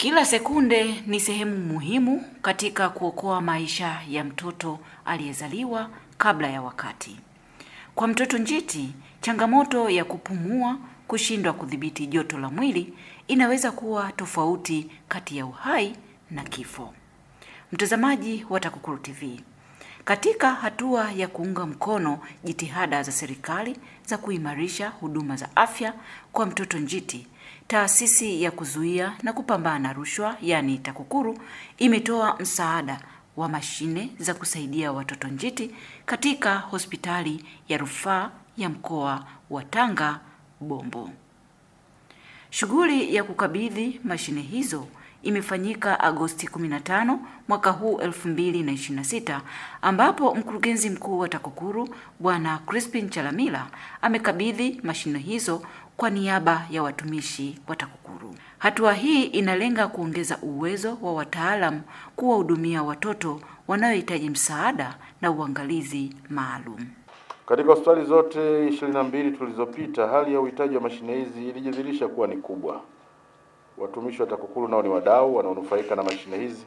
Kila sekunde ni sehemu muhimu katika kuokoa maisha ya mtoto aliyezaliwa kabla ya wakati. Kwa mtoto njiti, changamoto ya kupumua, kushindwa kudhibiti joto la mwili inaweza kuwa tofauti kati ya uhai na kifo. Mtazamaji wa TAKUKURU TV, katika hatua ya kuunga mkono jitihada za serikali za kuimarisha huduma za afya kwa mtoto njiti, Taasisi ya kuzuia na kupambana na rushwa, yani TAKUKURU, imetoa msaada wa mashine za kusaidia watoto njiti katika hospitali ya rufaa ya mkoa wa Tanga Bombo. Shughuli ya kukabidhi mashine hizo imefanyika Agosti 15 mwaka huu 2026, ambapo mkurugenzi mkuu wa TAKUKURU Bwana Crispin Chalamila amekabidhi mashine hizo kwa niaba ya watumishi wa TAKUKURU. Hatua hii inalenga kuongeza uwezo wa wataalamu kuwahudumia watoto wanaohitaji msaada na uangalizi maalum. Katika hospitali zote 22 tulizopita, hali ya uhitaji wa mashine hizi ilijidhihirisha kuwa ni kubwa. Watumishi wa TAKUKURU nao ni wadau wanaonufaika na mashine hizi,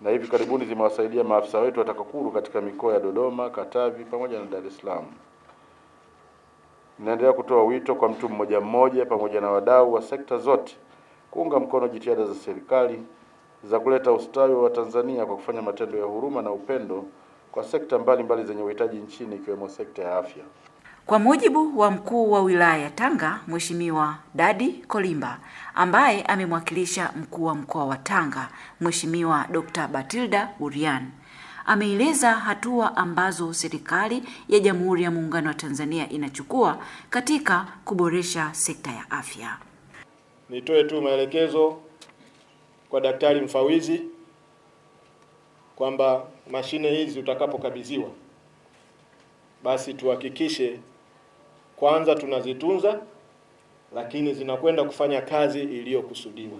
na hivi karibuni zimewasaidia maafisa wetu wa TAKUKURU katika mikoa ya Dodoma, Katavi pamoja na Dar es Salaam. Ninaendelea kutoa wito kwa mtu mmoja mmoja pamoja na wadau wa sekta zote kuunga mkono jitihada za serikali za kuleta ustawi wa Tanzania kwa kufanya matendo ya huruma na upendo kwa sekta mbalimbali zenye uhitaji nchini, ikiwemo sekta ya afya. Kwa mujibu wa mkuu wa wilaya ya Tanga, Mheshimiwa Dadi Kolimba, ambaye amemwakilisha mkuu wa mkoa wa Tanga, Mheshimiwa Dr. Batilda Burian, ameeleza hatua ambazo serikali ya Jamhuri ya Muungano wa Tanzania inachukua katika kuboresha sekta ya afya. Nitoe tu maelekezo kwa daktari mfawizi kwamba mashine hizi utakapokabidhiwa, basi tuhakikishe kwanza tunazitunza, lakini zinakwenda kufanya kazi iliyokusudiwa.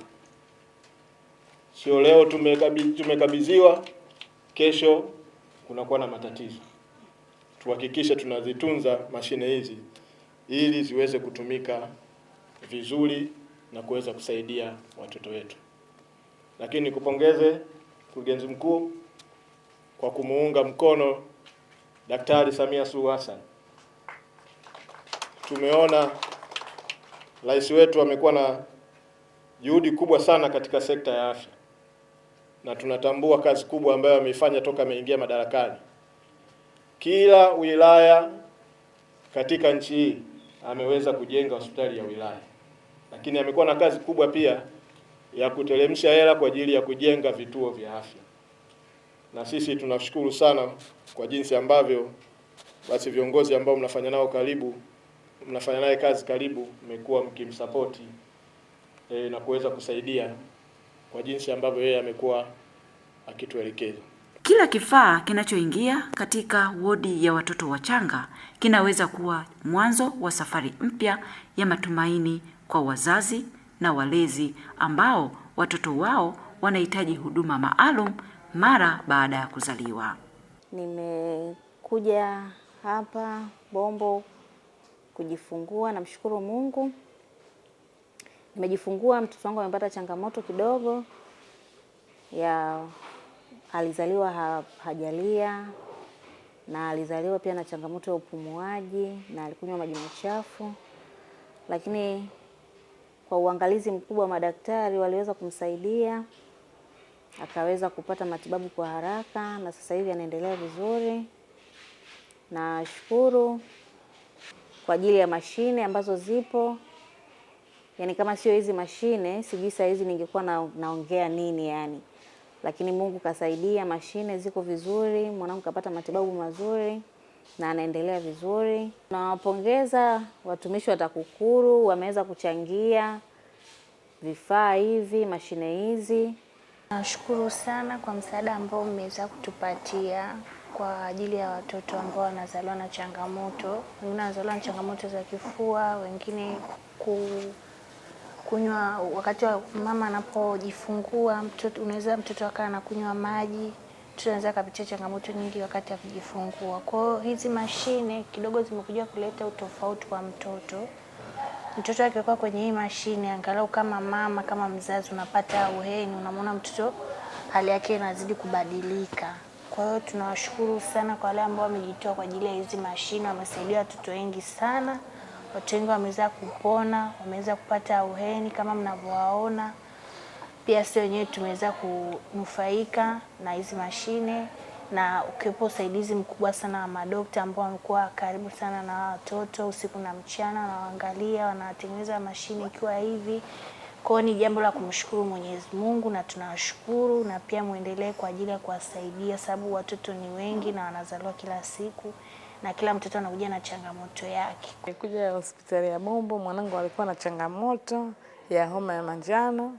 Sio leo tumekabidhiwa, kesho kunakuwa na matatizo. Tuhakikishe tunazitunza mashine hizi ili ziweze kutumika vizuri na kuweza kusaidia watoto wetu. Lakini kupongeze mkurugenzi mkuu kwa kumuunga mkono Daktari Samia Suluhu Hassan. Tumeona rais wetu amekuwa na juhudi kubwa sana katika sekta ya afya, na tunatambua kazi kubwa ambayo ameifanya toka ameingia madarakani. Kila wilaya katika nchi hii ameweza kujenga hospitali ya wilaya, lakini amekuwa na kazi kubwa pia ya kuteremsha hela kwa ajili ya kujenga vituo vya afya. Na sisi tunashukuru sana kwa jinsi ambavyo basi viongozi ambao mnafanya nao karibu, mnafanya naye kazi karibu, mmekuwa mkimsapoti na kuweza kusaidia kwa jinsi ambavyo yeye amekuwa akituelekeza. Kila kifaa kinachoingia katika wodi ya watoto wachanga kinaweza kuwa mwanzo wa safari mpya ya matumaini kwa wazazi na walezi ambao watoto wao wanahitaji huduma maalum mara baada ya kuzaliwa. Nimekuja hapa Bombo kujifungua, namshukuru Mungu. Nimejifungua, mtoto wangu amepata changamoto kidogo ya alizaliwa hajalia, na alizaliwa pia na changamoto ya upumuaji, na alikunywa maji machafu, lakini kwa uangalizi mkubwa wa madaktari waliweza kumsaidia akaweza kupata matibabu kwa haraka, na sasa hivi anaendelea vizuri. Na shukuru kwa ajili ya mashine ambazo zipo. Yaani kama sio hizi mashine, sijui saa hizi ningekuwa naongea nini yani. Lakini Mungu kasaidia, mashine ziko vizuri, mwanangu kapata matibabu mazuri na anaendelea vizuri. Nawapongeza watumishi wa TAKUKURU, wameweza kuchangia vifaa hivi, mashine hizi. Nashukuru sana kwa msaada ambao mmeweza kutupatia kwa ajili ya watoto ambao wanazaliwa na changamoto. Wengine wanazaliwa na changamoto za kifua, wengine kunywa wakati wa mama anapojifungua, mtoto akawa anakunywa maji. Tunaweza kupitia changamoto nyingi wakati wa kujifungua. Kwa hiyo hizi mashine kidogo zimekuja kuleta utofauti kwa mtoto. mtoto akiwekwa kwenye hii mashine, angalau kama mama, kama mzazi unapata auheni, unamwona mtoto hali yake inazidi kubadilika. Kwa hiyo tunawashukuru sana kwa wale ambao wamejitoa kwa ajili ya hizi mashine, wamesaidia watoto wengi sana. Watu wengi wameweza kupona, wameweza kupata auheni kama mnavyowaona. Pia sisi wenyewe tumeweza kunufaika na hizi mashine, na ukiwepo usaidizi mkubwa sana wa madokta ambao wamekuwa karibu sana na watoto usiku na mchana, wanaangalia, wanatengeneza mashine ikiwa hivi. Kwa hiyo ni jambo la kumshukuru Mwenyezi Mungu na tunawashukuru, na pia muendelee kwa ajili ya kuwasaidia, sababu watoto ni wengi na wanazaliwa kila siku na kila mtoto anakuja na changamoto yake. Nilikuja hospitali ya Bombo, mwanangu alikuwa na changamoto ya homa ya manjano.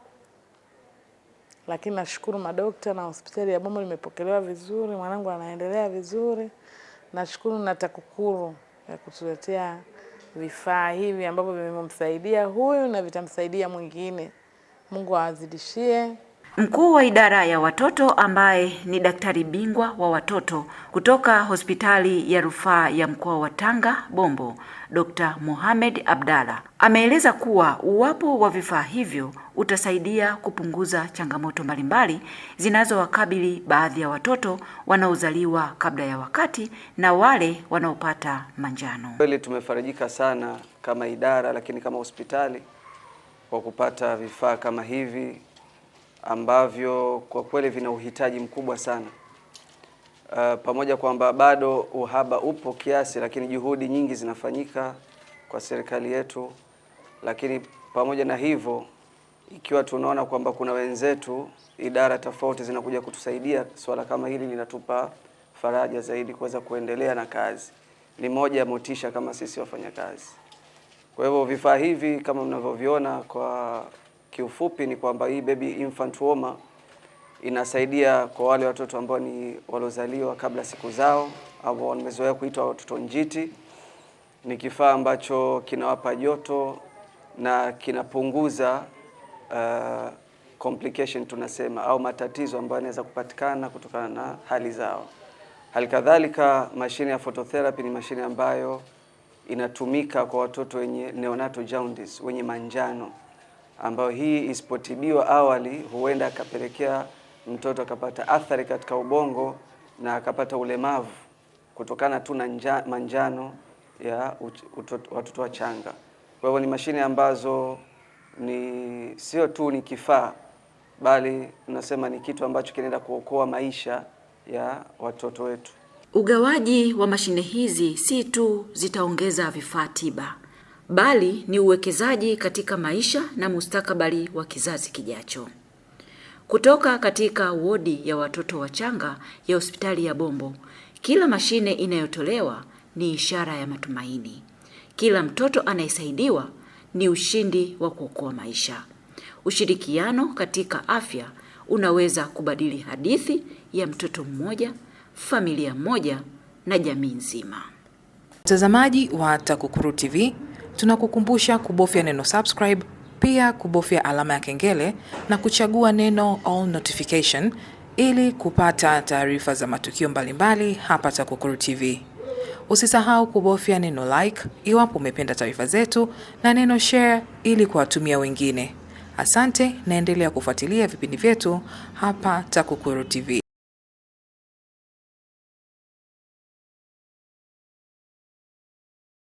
Lakini nashukuru madokta na hospitali ya Bombo nimepokelewa vizuri, mwanangu anaendelea vizuri. Nashukuru na TAKUKURU ya kutuletea vifaa hivi ambavyo vimemsaidia huyu na vitamsaidia mwingine. Mungu awazidishie. Mkuu wa idara ya watoto ambaye ni daktari bingwa wa watoto kutoka hospitali ya rufaa ya mkoa wa Tanga Bombo, Dr. Mohamed Abdalla, ameeleza kuwa uwapo wa vifaa hivyo utasaidia kupunguza changamoto mbalimbali zinazowakabili baadhi ya watoto wanaozaliwa kabla ya wakati na wale wanaopata manjano. Kweli tumefarijika sana kama idara, lakini kama hospitali kwa kupata vifaa kama hivi ambavyo kwa kweli vina uhitaji mkubwa sana. Pamoja kwamba bado uhaba upo kiasi, lakini juhudi nyingi zinafanyika kwa serikali yetu. Lakini pamoja na hivyo, ikiwa tunaona kwamba kuna wenzetu idara tofauti zinakuja kutusaidia, swala kama hili linatupa faraja zaidi kuweza kuendelea na kazi. Ni moja ya motisha kama sisi wafanyakazi. Kwa hivyo vifaa hivi kama mnavyoviona, kwa kiufupi ni kwamba hii baby infant warmer inasaidia kwa wale watoto ambao ni walozaliwa kabla siku zao, ambao wamezoea kuitwa watoto njiti. Ni kifaa ambacho kinawapa joto na kinapunguza complication tunasema, au matatizo ambayo yanaweza kupatikana kutokana na hali zao. Halikadhalika mashine ya phototherapy ni mashine ambayo inatumika kwa watoto wenye neonatal jaundice, wenye manjano, ambayo hii isipotibiwa awali huenda akapelekea mtoto akapata athari katika ubongo na akapata ulemavu kutokana tu na manjano ya watoto wachanga. Kwa hivyo ni mashine ambazo ni sio tu ni kifaa, bali tunasema ni kitu ambacho kinaenda kuokoa maisha ya watoto wetu. Ugawaji wa mashine hizi si tu zitaongeza vifaa tiba, bali ni uwekezaji katika maisha na mustakabali wa kizazi kijacho. Kutoka katika wodi ya watoto wachanga ya hospitali ya Bombo, kila mashine inayotolewa ni ishara ya matumaini. Kila mtoto anayesaidiwa ni ushindi wa kuokoa maisha. Ushirikiano katika afya unaweza kubadili hadithi ya mtoto mmoja, familia moja na jamii nzima. Mtazamaji wa TAKUKURU TV, tunakukumbusha kubofya neno subscribe, pia kubofya alama ya kengele na kuchagua neno all notification ili kupata taarifa za matukio mbalimbali hapa TAKUKURU TV. Usisahau kubofya neno like iwapo umependa taarifa zetu na neno share ili kuwatumia wengine. Asante, naendelea kufuatilia vipindi vyetu hapa TAKUKURU TV.